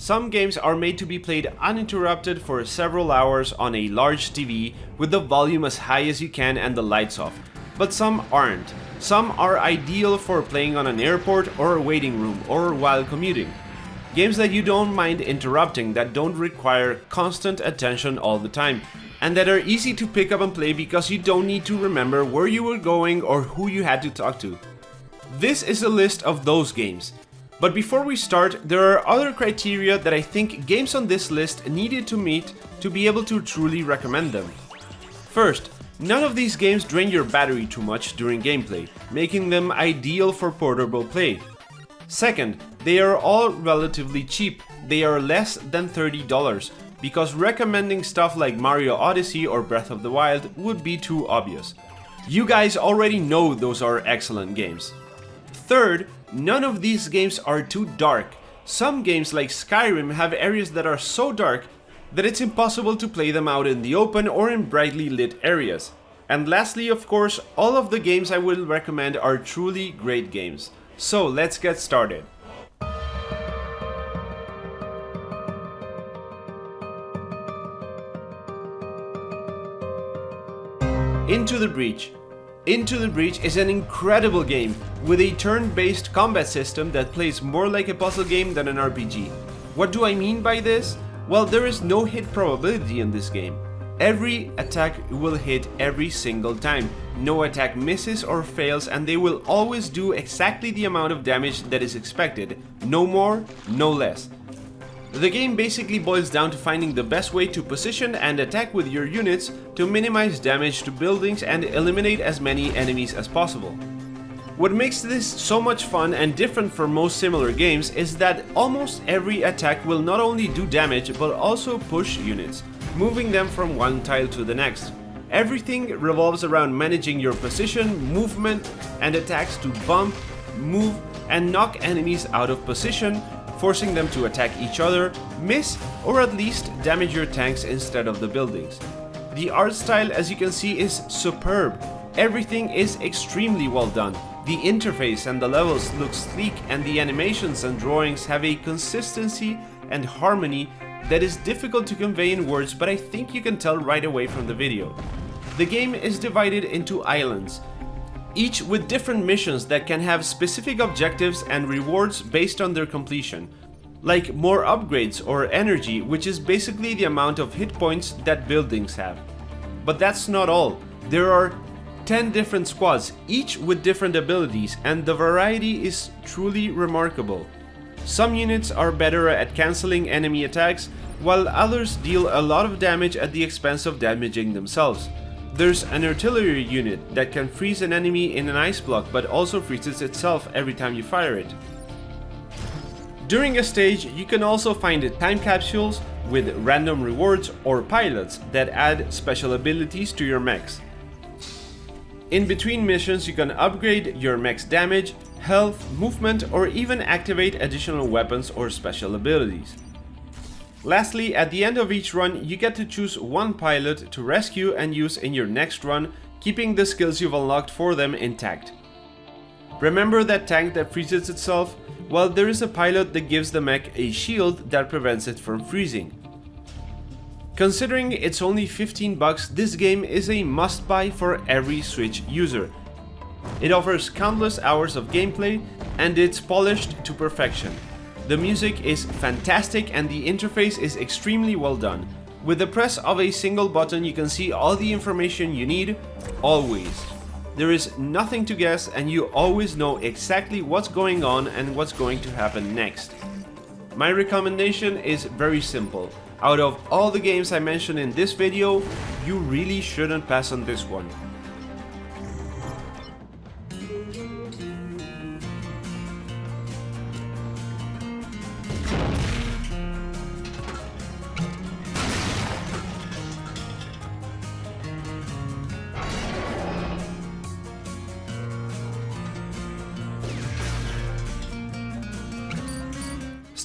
Some games are made to be played uninterrupted for several hours on a large TV with the volume as high as you can and the lights off, but some aren't. Some are ideal for playing on an airport or a waiting room or while commuting. Games that you don't mind interrupting, that don't require constant attention all the time, and that are easy to pick up and play because you don't need to remember where you were going or who you had to talk to. This is a list of those games. But before we start, there are other criteria that I think games on this list needed to meet to be able to truly recommend them. First, none of these games drain your battery too much during gameplay, making them ideal for portable play. Second, they are all relatively cheap. They are less than $30, because recommending stuff like Mario Odyssey or Breath of the Wild would be too obvious. You guys already know those are excellent games. Third, none of these games are too dark. Some games like Skyrim have areas that are so dark that it's impossible to play them out in the open or in brightly lit areas. And lastly, of course, all of the games I will recommend are truly great games. So let's get started. Into the Breach. Into the Breach is an incredible game with a turn-based combat system that plays more like a puzzle game than an RPG. What do I mean by this? Well, there is no hit probability in this game. Every attack will hit every single time. No attack misses or fails, and they will always do exactly the amount of damage that is expected. No more, no less. The game basically boils down to finding the best way to position and attack with your units to minimize damage to buildings and eliminate as many enemies as possible. What makes this so much fun and different from most similar games is that almost every attack will not only do damage but also push units, moving them from one tile to the next. Everything revolves around managing your position, movement, and attacks to bump, move, and knock enemies out of position, forcing them to attack each other, miss, or at least damage your tanks instead of the buildings. The art style, as you can see, is superb. Everything is extremely well done. The interface and the levels look sleek, and the animations and drawings have a consistency and harmony that is difficult to convey in words, but I think you can tell right away from the video. The game is divided into islands, each with different missions that can have specific objectives and rewards based on their completion, like more upgrades or energy, which is basically the amount of hit points that buildings have. But that's not all. There are 10 different squads, each with different abilities, and the variety is truly remarkable. Some units are better at cancelling enemy attacks, while others deal a lot of damage at the expense of damaging themselves. There's an artillery unit that can freeze an enemy in an ice block but also freezes itself every time you fire it. During a stage, you can also find time capsules with random rewards or pilots that add special abilities to your mechs. In between missions, you can upgrade your mech's damage, health, movement, or even activate additional weapons or special abilities. Lastly, at the end of each run, you get to choose one pilot to rescue and use in your next run, keeping the skills you've unlocked for them intact. Remember that tank that freezes itself? Well, there is a pilot that gives the mech a shield that prevents it from freezing. Considering it's only $15, this game is a must-buy for every Switch user. It offers countless hours of gameplay, and it's polished to perfection. The music is fantastic and the interface is extremely well done. With the press of a single button, you can see all the information you need, always. There is nothing to guess, and you always know exactly what's going on and what's going to happen next. My recommendation is very simple. Out of all the games I mentioned in this video, you really shouldn't pass on this one.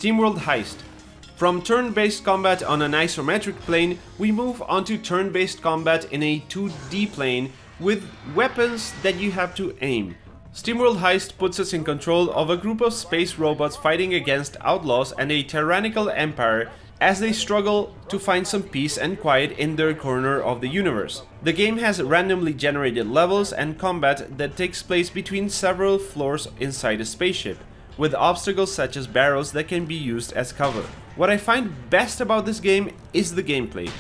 Steamworld Heist. From turn-based combat on an isometric plane, we move on to turn-based combat in a 2D plane with weapons that you have to aim. Steamworld Heist puts us in control of a group of space robots fighting against outlaws and a tyrannical empire as they struggle to find some peace and quiet in their corner of the universe. The game has randomly generated levels and combat that takes place between several floors inside a spaceship, with obstacles such as barrels that can be used as cover. What I find best about this game is the gameplay.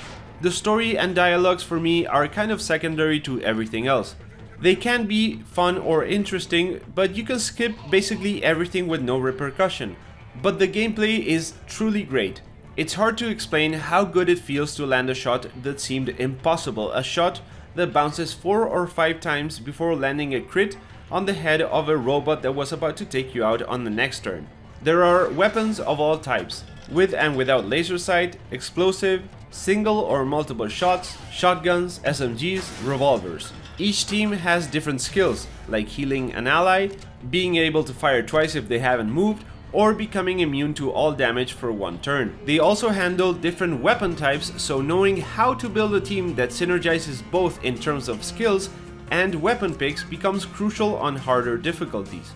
The story and dialogues for me are kind of secondary to everything else. They can be fun or interesting, but you can skip basically everything with no repercussion. But the gameplay is truly great. It's hard to explain how good it feels to land a shot that seemed impossible, a shot that bounces 4 or 5 times before landing a crit on the head of a robot that was about to take you out on the next turn. There are weapons of all types, with and without laser sight, explosive, single or multiple shots, shotguns, SMGs, revolvers. Each team has different skills, like healing an ally, being able to fire twice if they haven't moved, or becoming immune to all damage for one turn. They also handle different weapon types, so knowing how to build a team that synergizes both in terms of skills and weapon picks becomes crucial on harder difficulties.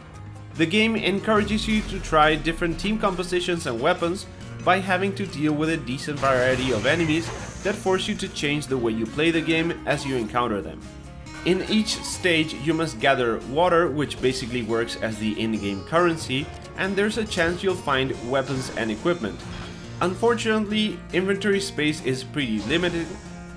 The game encourages you to try different team compositions and weapons by having to deal with a decent variety of enemies that force you to change the way you play the game as you encounter them. In each stage you must gather water, which basically works as the in-game currency, and there's a chance you'll find weapons and equipment. Unfortunately, inventory space is pretty limited,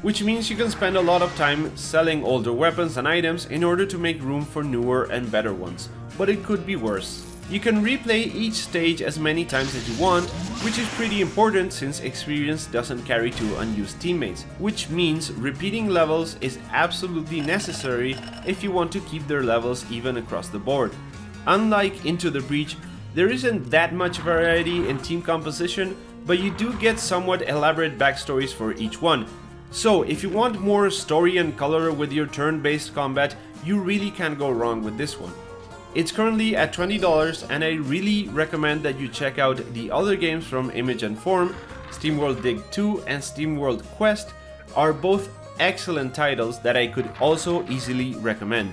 which means you can spend a lot of time selling older weapons and items in order to make room for newer and better ones, but it could be worse. You can replay each stage as many times as you want, which is pretty important since experience doesn't carry to unused teammates, which means repeating levels is absolutely necessary if you want to keep their levels even across the board. Unlike Into the Breach, there isn't that much variety in team composition, but you do get somewhat elaborate backstories for each one. So if you want more story and color with your turn-based combat, you really can't go wrong with this one. It's currently at $20, and I really recommend that you check out the other games from Image and Form. Steamworld Dig 2 and Steamworld Quest are both excellent titles that I could also easily recommend.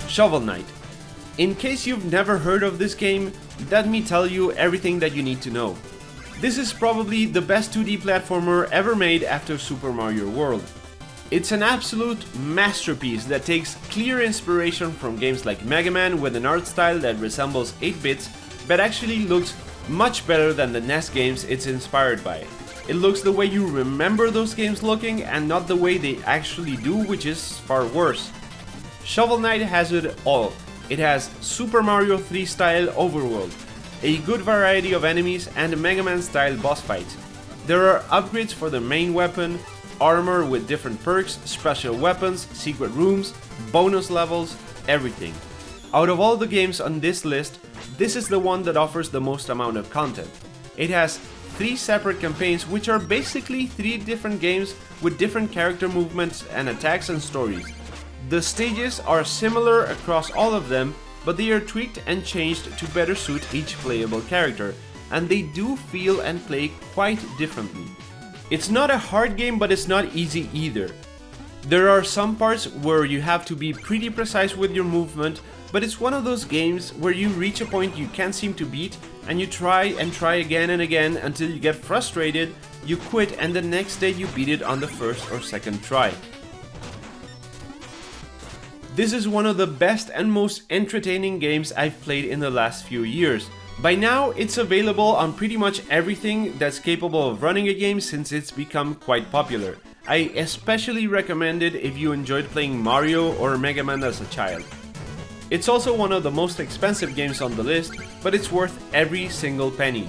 Shovel Knight. In case you've never heard of this game, let me tell you everything that you need to know. This is probably the best 2D platformer ever made after Super Mario World. It's an absolute masterpiece that takes clear inspiration from games like Mega Man with an art style that resembles 8 bits, but actually looks much better than the NES games it's inspired by. It looks the way you remember those games looking and not the way they actually do, which is far worse. Shovel Knight has it all. It has Super Mario 3 style overworld, a good variety of enemies, and a Mega Man style boss fights. There are upgrades for the main weapon, armor with different perks, special weapons, secret rooms, bonus levels, everything. Out of all the games on this list, this is the one that offers the most amount of content. It has 3 separate campaigns, which are basically 3 different games with different character movements and attacks and stories. The stages are similar across all of them, but they are tweaked and changed to better suit each playable character, and they do feel and play quite differently. It's not a hard game, but it's not easy either. There are some parts where you have to be pretty precise with your movement, but it's one of those games where you reach a point you can't seem to beat, and you try and try again and again until you get frustrated, you quit, and the next day you beat it on the first or second try. This is one of the best and most entertaining games I've played in the last few years. By now, it's available on pretty much everything that's capable of running a game since it's become quite popular. I especially recommend it if you enjoyed playing Mario or Mega Man as a child. It's also one of the most expensive games on the list, but it's worth every single penny.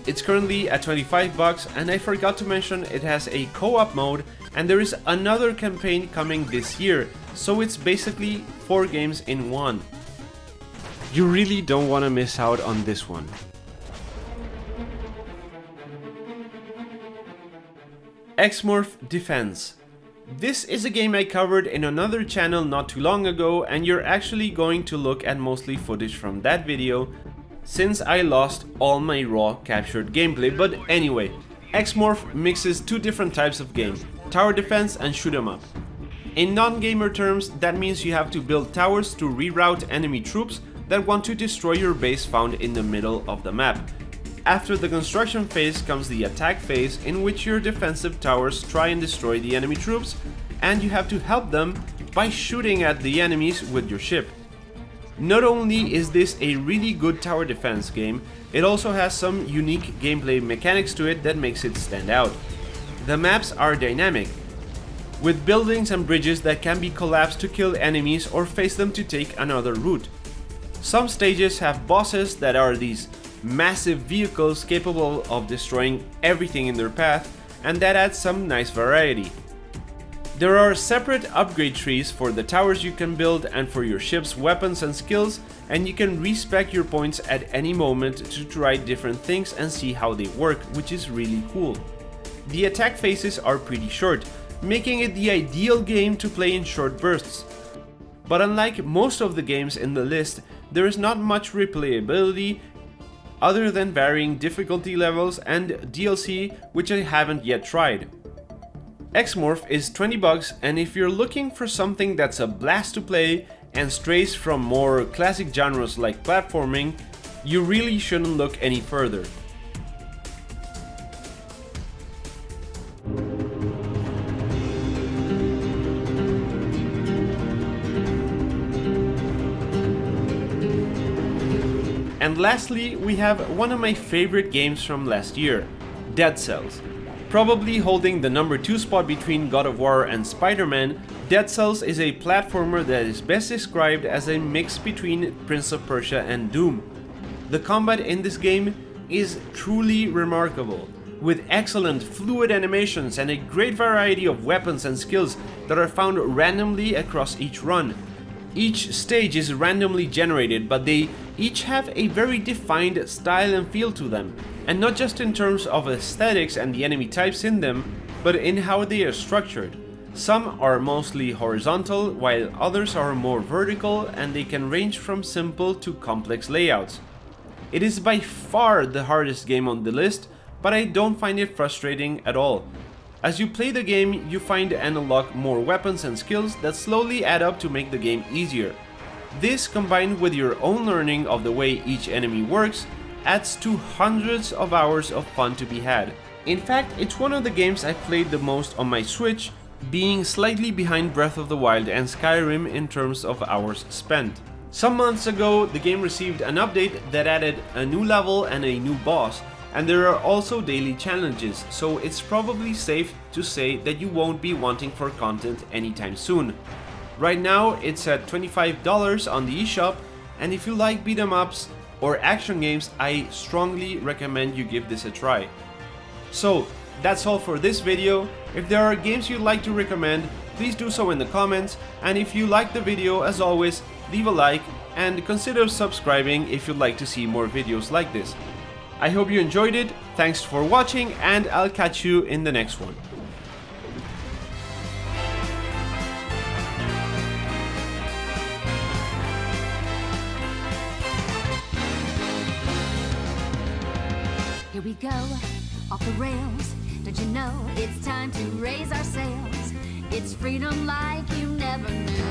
It's currently at $25, and I forgot to mention it has a co-op mode, and there is another campaign coming this year, so it's basically 4 games in one. You really don't want to miss out on this one. XMorph Defense. This is a game I covered in another channel not too long ago, and you're actually going to look at mostly footage from that video since I lost all my raw captured gameplay. But anyway, XMorph mixes two different types of game, tower defense and shoot 'em up. In non-gamer terms, that means you have to build towers to reroute enemy troops that want to destroy your base found in the middle of the map. After the construction phase comes the attack phase, in which your defensive towers try and destroy the enemy troops, and you have to help them by shooting at the enemies with your ship. Not only is this a really good tower defense game, it also has some unique gameplay mechanics to it that makes it stand out. The maps are dynamic, with buildings and bridges that can be collapsed to kill enemies or face them to take another route. Some stages have bosses that are these massive vehicles capable of destroying everything in their path, and that adds some nice variety. There are separate upgrade trees for the towers you can build and for your ship's weapons and skills, and you can respec your points at any moment to try different things and see how they work, which is really cool. The attack phases are pretty short, making it the ideal game to play in short bursts. But unlike most of the games in the list, there is not much replayability other than varying difficulty levels and DLC, which I haven't yet tried. XMorph is $20, and if you're looking for something that's a blast to play and strays from more classic genres like platforming, you really shouldn't look any further. And lastly, we have one of my favorite games from last year, Dead Cells. Probably holding the number 2 spot between God of War and Spider-Man, Dead Cells is a platformer that is best described as a mix between Prince of Persia and Doom. The combat in this game is truly remarkable, with excellent fluid animations and a great variety of weapons and skills that are found randomly across each run. Each stage is randomly generated, but they each have a very defined style and feel to them, and not just in terms of aesthetics and the enemy types in them, but in how they are structured. Some are mostly horizontal, while others are more vertical, and they can range from simple to complex layouts. It is by far the hardest game on the list, but I don't find it frustrating at all. As you play the game, you find and unlock more weapons and skills that slowly add up to make the game easier. This, combined with your own learning of the way each enemy works, adds to hundreds of hours of fun to be had. In fact, it's one of the games I've played the most on my Switch, being slightly behind Breath of the Wild and Skyrim in terms of hours spent. Some months ago, the game received an update that added a new level and a new boss, and there are also daily challenges, so it's probably safe to say that you won't be wanting for content anytime soon. Right now, it's at $25 on the eShop, and if you like beat 'em ups or action games, I strongly recommend you give this a try. So, that's all for this video. If there are games you'd like to recommend, please do so in the comments, and if you liked the video, as always, leave a like and consider subscribing if you'd like to see more videos like this. I hope you enjoyed it, thanks for watching, and I'll catch you in the next one. Here we go, off the rails. Don't you know it's time to raise our sails? It's freedom like you never knew.